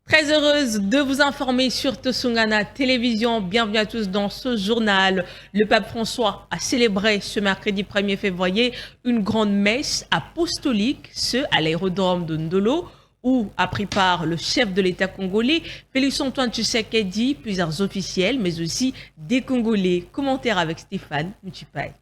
Très heureuse de vous informer sur Tosungana Télévision. Bienvenue à tous dans ce journal. Le pape François a célébré ce mercredi 1er février une grande messe apostolique, à l'aérodrome de Ndolo, où a pris part le chef de l'État congolais, Félix-Antoine Tshisekedi, plusieurs officiels, mais aussi des Congolais. Commentaire avec Stéphane Mouchipaï.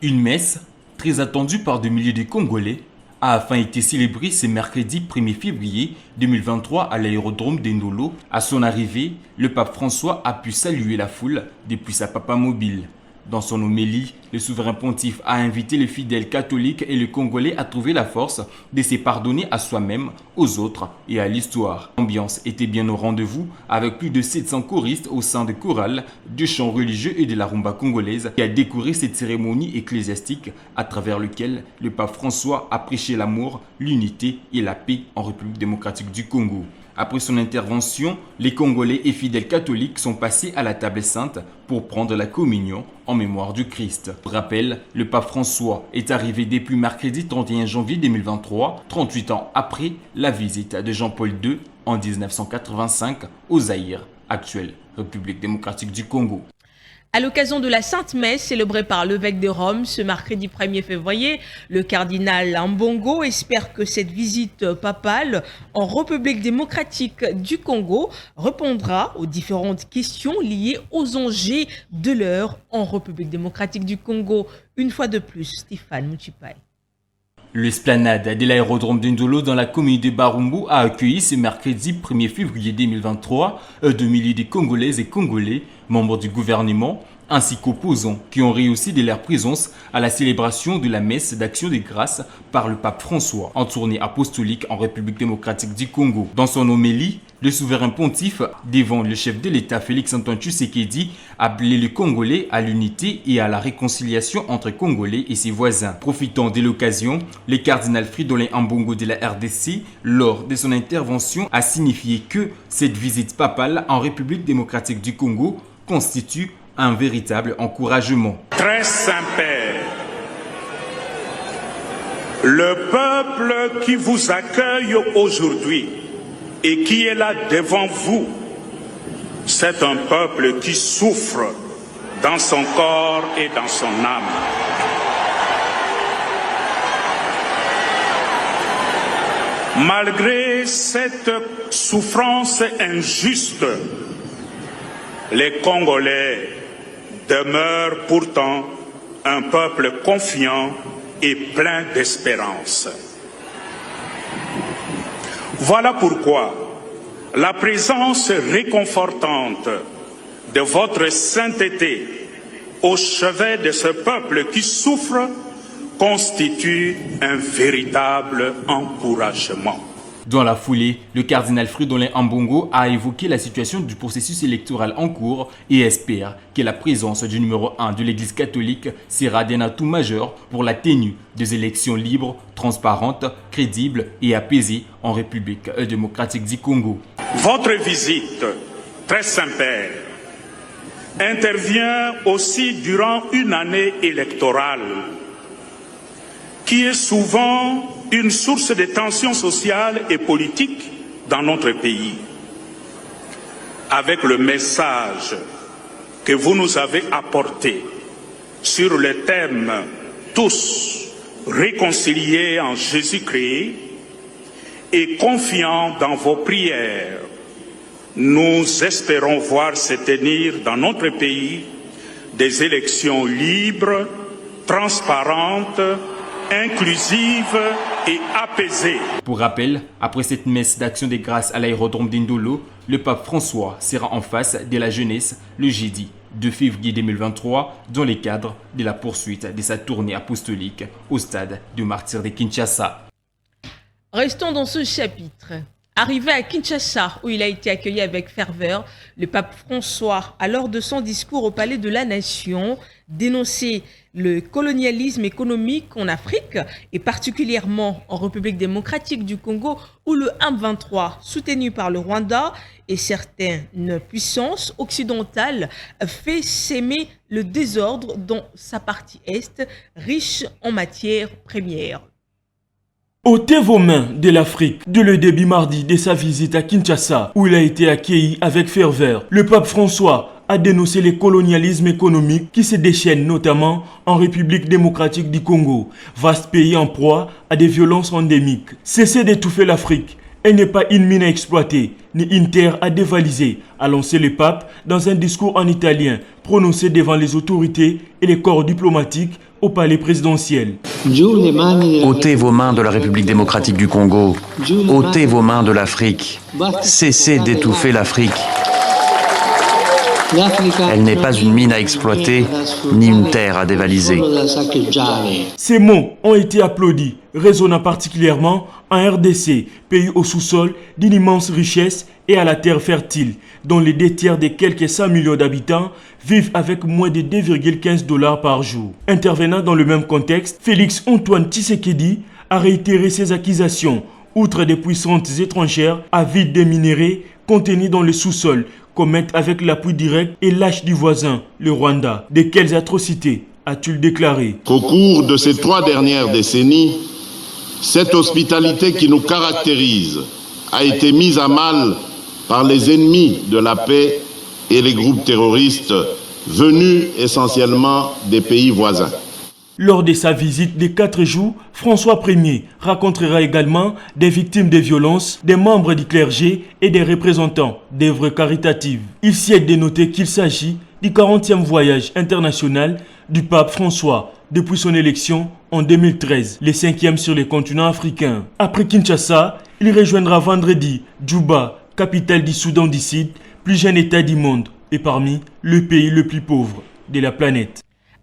Une messe très attendue par des milliers de Congolais a enfin été célébrée ce mercredi 1er février 2023 à l'aérodrome d'Endolo. À son arrivée, le pape François a pu saluer la foule depuis sa papa mobile. Dans son homélie, le souverain pontife a invité les fidèles catholiques et les Congolais à trouver la force de se pardonner à soi-même, aux autres et à l'histoire. L'ambiance était bien au rendez-vous avec plus de 700 choristes au sein de chorales, de chants religieux et de la rumba congolaise qui a décoré cette cérémonie ecclésiastique à travers laquelle le pape François a prêché l'amour, l'unité et la paix en République démocratique du Congo. Après son intervention, les Congolais et fidèles catholiques sont passés à la table sainte pour prendre la communion en mémoire du Christ. Pour rappel, le pape François est arrivé depuis mercredi 31 janvier 2023, 38 ans après la visite de Jean-Paul II en 1985 au Zaïre, actuelle République démocratique du Congo. À l'occasion de la Sainte Messe célébrée par l'évêque de Rome ce mercredi 1er février, le cardinal Ambongo espère que cette visite papale en République démocratique du Congo répondra aux différentes questions liées aux enjeux de l'heure en République démocratique du Congo. Une fois de plus, Stéphane Mouchipaï. L'esplanade de l'aérodrome d'Ndolo dans la commune de Barumbu a accueilli ce mercredi 1er février 2023 2 milliers de Congolaises et Congolais, membres du gouvernement, ainsi qu'opposants qui ont réussi de leur présence à la célébration de la messe d'action de grâce par le pape François en tournée apostolique en République démocratique du Congo. Dans son homélie, le souverain pontife, devant le chef de l'État Félix-Antoine Tshisekedi, a appelé les Congolais à l'unité et à la réconciliation entre Congolais et ses voisins. Profitant de l'occasion, le cardinal Fridolin Ambongo de la RDC, lors de son intervention, a signifié que cette visite papale en République démocratique du Congo constitue un véritable encouragement. Très Saint-Père, le peuple qui vous accueille aujourd'hui et qui est là devant vous, c'est un peuple qui souffre dans son corps et dans son âme. Malgré cette souffrance injuste, les Congolais demeure pourtant un peuple confiant et plein d'espérance. Voilà pourquoi la présence réconfortante de votre sainteté au chevet de ce peuple qui souffre constitue un véritable encouragement. Dans la foulée, le cardinal Fridolin Ambongo a évoqué la situation du processus électoral en cours et espère que la présence du numéro 1 de l'Église catholique sera d'un atout majeur pour la tenue des élections libres, transparentes, crédibles et apaisées en République démocratique du Congo. Votre visite, très Saint-Père, intervient aussi durant une année électorale qui est souvent une source de tensions sociales et politiques dans notre pays. Avec le message que vous nous avez apporté sur le thème « Tous réconciliés en Jésus-Christ » et confiants dans vos prières, nous espérons voir se tenir dans notre pays des élections libres, transparentes, inclusive et apaisée. Pour rappel, après cette messe d'action de grâce à l'aérodrome d'Ndolo, le pape François sera en face de la jeunesse le jeudi 2 février 2023 dans le cadre de la poursuite de sa tournée apostolique au stade du martyr de Kinshasa. Restons dans ce chapitre. Arrivé à Kinshasa, où il a été accueilli avec ferveur, le pape François, à l'heure de son discours au Palais de la Nation, dénonçait le colonialisme économique en Afrique et particulièrement en République démocratique du Congo, où le M23, soutenu par le Rwanda et certaines puissances occidentales, fait s'aimer le désordre dans sa partie est, riche en matières premières. Ôtez vos mains de l'Afrique. Dès le début mardi de sa visite à Kinshasa, où il a été accueilli avec ferveur, le pape François a dénoncé le colonialisme économique qui se déchaîne notamment en République démocratique du Congo, vaste pays en proie à des violences endémiques. Cessez d'étouffer l'Afrique. Elle n'est pas une mine à exploiter, ni une terre à dévaliser, a lancé le pape dans un discours en italien prononcé devant les autorités et les corps diplomatiques au palais présidentiel. Ôtez vos mains de la République démocratique du Congo. Ôtez vos mains de l'Afrique. Cessez d'étouffer l'Afrique. Elle n'est pas une mine à exploiter, ni une terre à dévaliser. Ces mots ont été applaudis, résonnant particulièrement en RDC, pays au sous-sol d'une immense richesse et à la terre fertile, dont les 2 tiers des quelques 100 millions d'habitants vivent avec moins de 2,15 $ par jour. Intervenant dans le même contexte, Félix Antoine Tshisekedi a réitéré ses accusations, outre des puissances étrangères avides des minéraux contenus dans le sous-sol, commettent avec l'appui direct et lâche du voisin, le Rwanda. De quelles atrocités a-t-il déclaré? Qu'au cours de ces 3 dernières décennies, cette hospitalité qui nous caractérise a été mise à mal par les ennemis de la paix et les groupes terroristes venus essentiellement des pays voisins. Lors de sa visite de 4 jours, François Ier rencontrera également des victimes de violences, des membres du clergé et des représentants d'œuvres caritatives. Il s'y est dénoté qu'il s'agit du 40e voyage international du pape François depuis son élection en 2013, le 5e sur le continent africain. Après Kinshasa, il rejoindra vendredi Djouba, capitale du Soudan du Sud, plus jeune État du monde et parmi le pays le plus pauvre de la planète.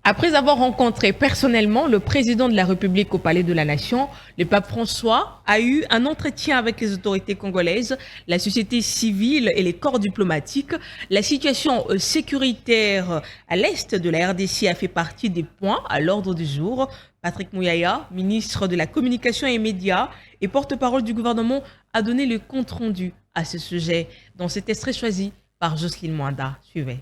Après avoir rencontré personnellement le président de la République au Palais de la Nation, le pape François a eu un entretien avec les autorités congolaises, la société civile et les corps diplomatiques. La situation sécuritaire à l'est de la RDC a fait partie des points à l'ordre du jour. Patrick Mouyaya, ministre de la Communication et Médias et porte-parole du gouvernement, a donné le compte-rendu à ce sujet dans cet extrait choisi par Jocelyne Mwanda. Suivez.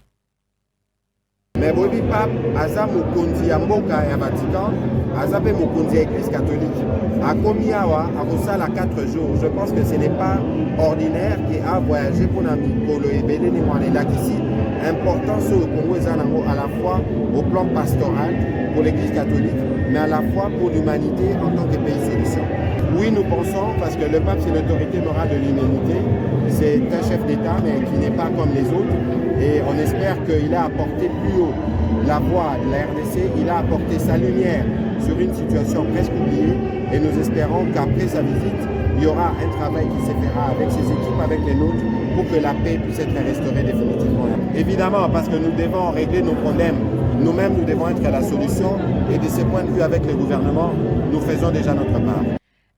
Mais Bobby Pape, Aza Mokonzi ya Mboka ya Vatican, Aza pe Mokonzi ya Église catholique. A Komiawa, à Rosala 4 jours. Je pense que ce n'est pas ordinaire qui a voyagé pour Nami Kolo et Belé ni Mwanelak ici. Important sur le Congo à la fois au plan pastoral pour l'Église catholique, mais à la fois pour l'humanité en tant que pays solution. Oui, nous pensons, parce que le pape c'est l'autorité morale de l'humanité, c'est un chef d'État mais qui n'est pas comme les autres. Et on espère qu'il a apporté plus haut la voix de la RDC, il a apporté sa lumière sur une situation presque oubliée. Et nous espérons qu'après sa visite, il y aura un travail qui se fera avec ses équipes, avec les nôtres, pour que la paix puisse être restaurée définitivement. Évidemment, parce que nous devons régler nos problèmes. Nous-mêmes, nous devons être la solution. Et de ce point de vue, avec le gouvernement, nous faisons déjà notre part.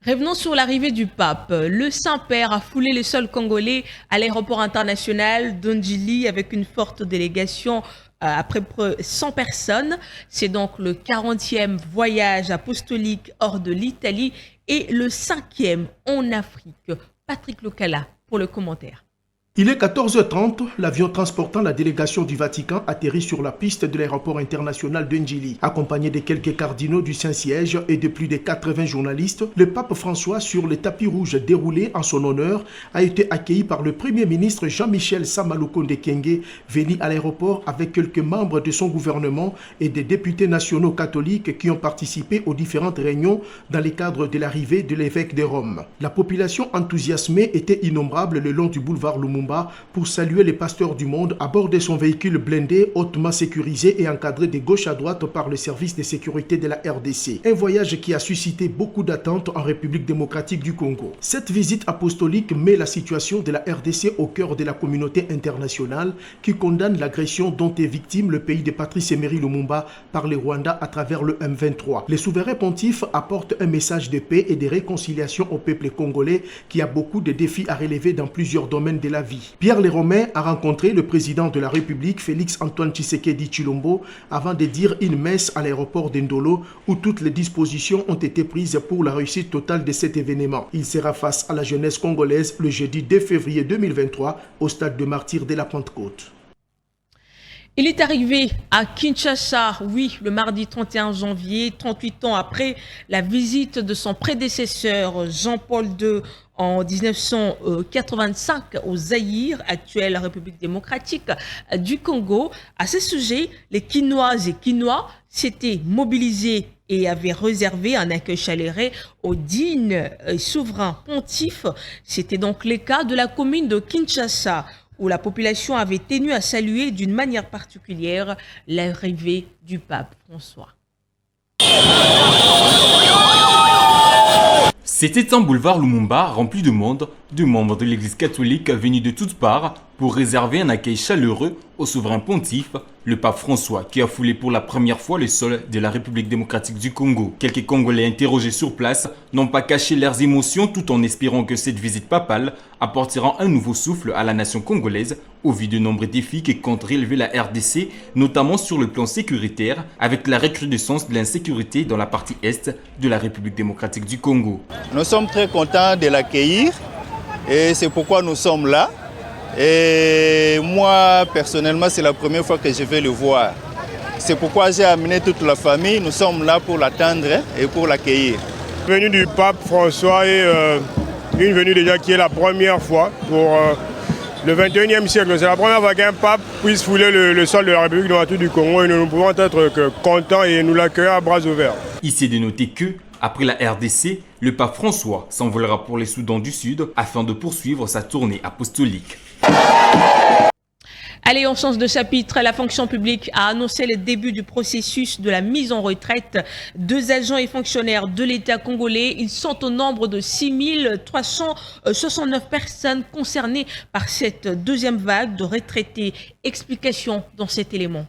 Revenons sur l'arrivée du pape. Le Saint-Père a foulé le sol congolais à l'aéroport international d'Ondjili avec une forte délégation à près de 100 personnes. C'est donc le 40e voyage apostolique hors de l'Italie et le 5e en Afrique. Patrick Lokala pour le commentaire. Il est 14h30, l'avion transportant la délégation du Vatican atterrit sur la piste de l'aéroport international de Ndjili. Accompagné de quelques cardinaux du Saint-Siège et de plus de 80 journalistes, le pape François, sur le tapis rouge déroulé en son honneur, a été accueilli par le Premier ministre Jean-Michel Samalukonde Kyenge, venu à l'aéroport avec quelques membres de son gouvernement et des députés nationaux catholiques qui ont participé aux différentes réunions dans le cadre de l'arrivée de l'évêque de Rome. La population enthousiasmée était innombrable le long du boulevard Lumumba pour saluer les pasteurs du monde à bord de son véhicule blindé hautement sécurisé et encadré de gauche à droite par le service de sécurité de la RDC. Un voyage qui a suscité beaucoup d'attentes en République démocratique du Congo. Cette visite apostolique met la situation de la RDC au cœur de la communauté internationale qui condamne l'agression dont est victime le pays de Patrice Emery Lumumba par le Rwanda à travers le M23. Le souverain pontife apporte un message de paix et de réconciliation au peuple congolais qui a beaucoup de défis à relever dans plusieurs domaines de la vie. Pierre Leromain a rencontré le président de la République, Félix Antoine Tshisekedi Tshilombo, avant de dire une messe à l'aéroport d'Ndolo où toutes les dispositions ont été prises pour la réussite totale de cet événement. Il sera face à la jeunesse congolaise le jeudi 2 février 2023 au stade de Martyrs de la Pentecôte. Il est arrivé à Kinshasa, oui, le mardi 31 janvier, 38 ans après la visite de son prédécesseur Jean-Paul II en 1985 au Zaïre, actuelle République démocratique du Congo. À ce sujet, les Kinoises et Kinois s'étaient mobilisés et avaient réservé un accueil chaleureux au digne et souverain pontife. C'était donc le cas de la commune de Kinshasa, où la population avait tenu à saluer d'une manière particulière l'arrivée du pape François. C'était un boulevard Lumumba rempli de monde, de membres de l'église catholique venus de toutes parts pour réserver un accueil chaleureux au souverain pontife, le pape François, qui a foulé pour la première fois le sol de la République démocratique du Congo. Quelques Congolais interrogés sur place n'ont pas caché leurs émotions tout en espérant que cette visite papale apportera un nouveau souffle à la nation congolaise au vu de nombreux défis que compte relever la RDC, notamment sur le plan sécuritaire, avec la recrudescence de l'insécurité dans la partie est de la République démocratique du Congo. Nous sommes très contents de l'accueillir et c'est pourquoi nous sommes là. Et moi, personnellement, c'est la première fois que je vais le voir. C'est pourquoi j'ai amené toute la famille. Nous sommes là pour l'attendre et pour l'accueillir. Venue du pape François et une venue déjà qui est la première fois pour le 21e siècle. C'est la première fois qu'un pape puisse fouler le sol de la République démocratique du Congo et nous ne pouvons être que contents et nous l'accueillir à bras ouverts. Ici est de noter que, après la RDC, le pape François s'envolera pour les Soudans du Sud afin de poursuivre sa tournée apostolique. Allez, on change de chapitre. La fonction publique a annoncé le début du processus de la mise en retraite. 2 agents et fonctionnaires de l'État congolais. Ils sont au nombre de 6369 personnes concernées par cette deuxième vague de retraités. Explication dans cet élément.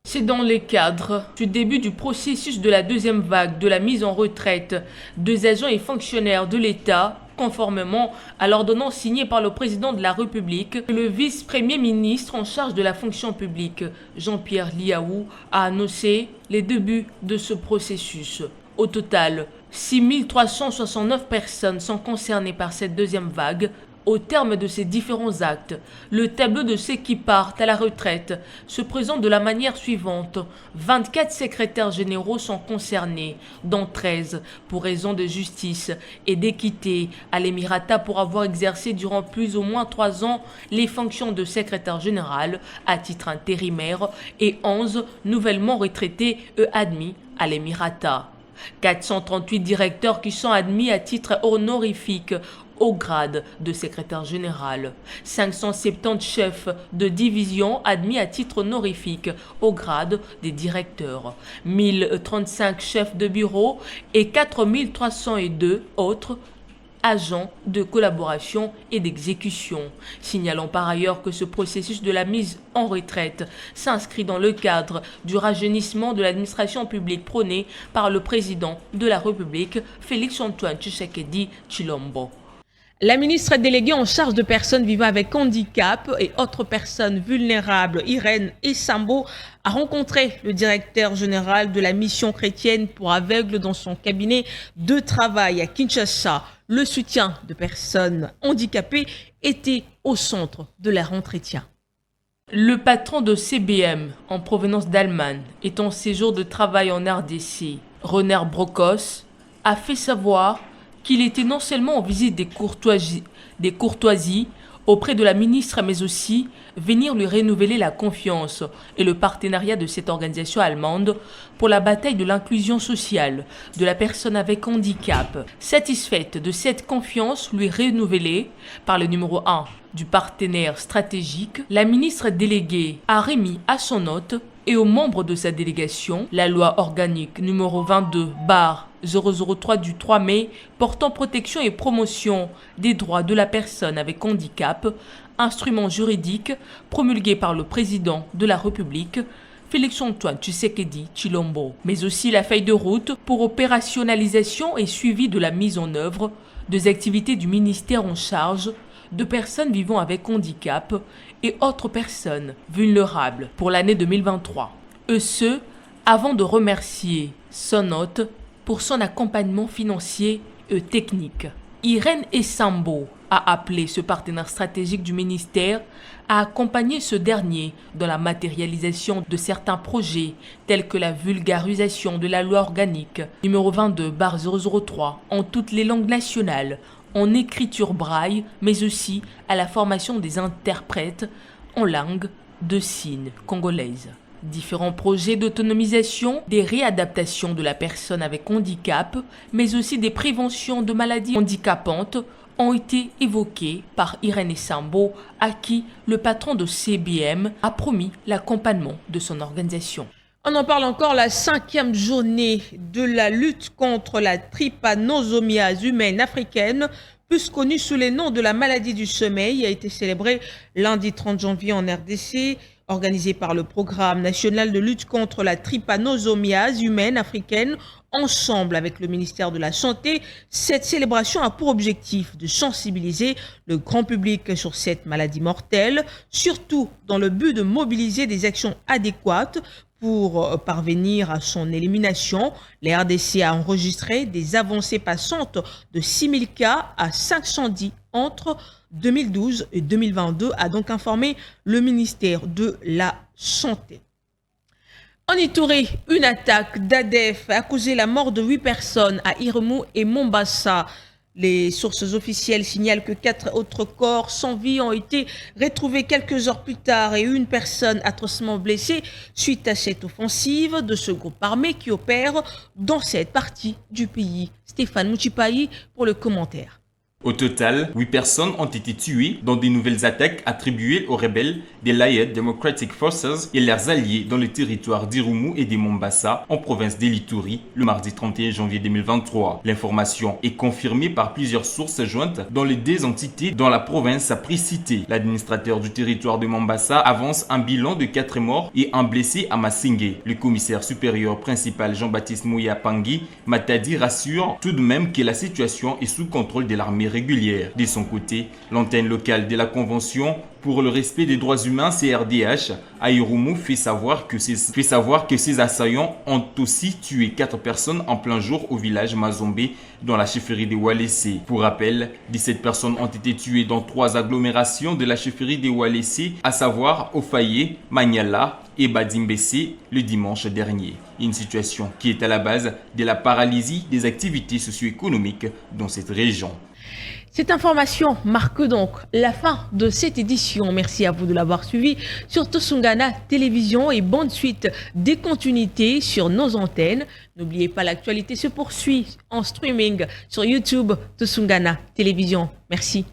C'est dans le cadre du début du processus de la deuxième vague de la mise en retraite. 2 agents et fonctionnaires de l'État, conformément à l'ordonnance signée par le président de la République, le vice-premier ministre en charge de la fonction publique, Jean-Pierre Liaou, a annoncé les débuts de ce processus. Au total, 6369 personnes sont concernées par cette deuxième vague. Au terme de ces différents actes, le tableau de ceux qui partent à la retraite se présente de la manière suivante. 24 secrétaires généraux sont concernés, dont 13 pour raison de justice et d'équité à l'Émirata pour avoir exercé durant plus ou moins 3 ans les fonctions de secrétaire général à titre intérimaire et 11 nouvellement retraités admis à l'Émirata. 438 directeurs qui sont admis à titre honorifique au grade de secrétaire général, 570 chefs de division admis à titre honorifique au grade des directeurs, 1035 chefs de bureau et 4302 autres agents de collaboration et d'exécution. Signalons par ailleurs que ce processus de la mise en retraite s'inscrit dans le cadre du rajeunissement de l'administration publique prôné par le président de la République, Félix-Antoine Tshisekedi Tshilombo. La ministre déléguée en charge de personnes vivant avec handicap et autres personnes vulnérables, Irène Essambo, a rencontré le directeur général de la mission chrétienne pour aveugles dans son cabinet de travail à Kinshasa. Le soutien de personnes handicapées était au centre de leur entretien. Le patron de CBM, en provenance d'Allemagne, est en séjour de travail en RDC. René Brocos a fait savoir qu'il était non seulement en visite des courtoisies auprès de la ministre, mais aussi venir lui renouveler la confiance et le partenariat de cette organisation allemande pour la bataille de l'inclusion sociale de la personne avec handicap. Satisfaite de cette confiance lui renouvelée par le numéro 1 du partenaire stratégique, la ministre déléguée a remis à son hôte et aux membres de sa délégation la loi organique numéro 22/003 du 3 mai portant protection et promotion des droits de la personne avec handicap, instrument juridique promulgué par le président de la République, Félix-Antoine Tshisekedi Tshilombo, mais aussi la feuille de route pour opérationnalisation et suivi de la mise en œuvre des activités du ministère en charge de personnes vivant avec handicap et autres personnes vulnérables pour l'année 2023. Et ce, avant de remercier son hôte pour son accompagnement financier et technique. Irène Essambo a appelé ce partenaire stratégique du ministère à accompagner ce dernier dans la matérialisation de certains projets tels que la vulgarisation de la loi organique numéro 22/003 en toutes les langues nationales, en écriture braille, mais aussi à la formation des interprètes en langue de signes congolaise. Différents projets d'autonomisation, des réadaptations de la personne avec handicap, mais aussi des préventions de maladies handicapantes ont été évoqués par Irène Sambo, à qui le patron de CBM a promis l'accompagnement de son organisation. On en parle encore, la 5e journée de la lutte contre la trypanosomiase humaine africaine, plus connue sous les noms de la maladie du sommeil, a été célébrée lundi 30 janvier en RDC, organisée par le Programme national de lutte contre la trypanosomiase humaine africaine, ensemble avec le ministère de la Santé. Cette célébration a pour objectif de sensibiliser le grand public sur cette maladie mortelle, surtout dans le but de mobiliser des actions adéquates pour parvenir à son élimination. Les RDC a enregistré des avancées passantes de 6000 cas à 510 entre 2012 et 2022, a donc informé le ministère de la Santé. En Ituri, une attaque d'ADF a causé la mort de 8 personnes à Irumu et Mombasa. Les sources officielles signalent que 4 autres corps sans vie ont été retrouvés quelques heures plus tard et une personne atrocement blessée suite à cette offensive de ce groupe armé qui opère dans cette partie du pays. Stéphane Mouchipayi pour le commentaire. Au total, 8 personnes ont été tuées dans de nouvelles attaques attribuées aux rebelles des Allied Democratic Forces et leurs alliés dans le territoire d'Irumu et de Mombasa, en province d'Ituri, le mardi 31 janvier 2023. L'information est confirmée par plusieurs sources jointes dans les deux entités dans la province précitée. L'administrateur du territoire de Mombasa avance un bilan de 4 morts et un blessé à Masingé. Le commissaire supérieur principal Jean-Baptiste Mouya Pangui Matadi rassure tout de même que la situation est sous contrôle de l'armée régulière. De son côté, l'antenne locale de la Convention pour le respect des droits humains CRDH à Irumu fait savoir que ces assaillants ont aussi tué 4 personnes en plein jour au village Mazombe dans la chefferie de Walese. Pour rappel, 17 personnes ont été tuées dans 3 agglomérations de la chefferie de Walese, à savoir Ofaye, Manyala et Badimbese le dimanche dernier. Une situation qui est à la base de la paralysie des activités socio-économiques dans cette région. Cette information marque donc la fin de cette édition. Merci à vous de l'avoir suivi sur Tosungana Télévision et bonne suite des continuités sur nos antennes. N'oubliez pas, l'actualité se poursuit en streaming sur YouTube Tosungana Télévision. Merci.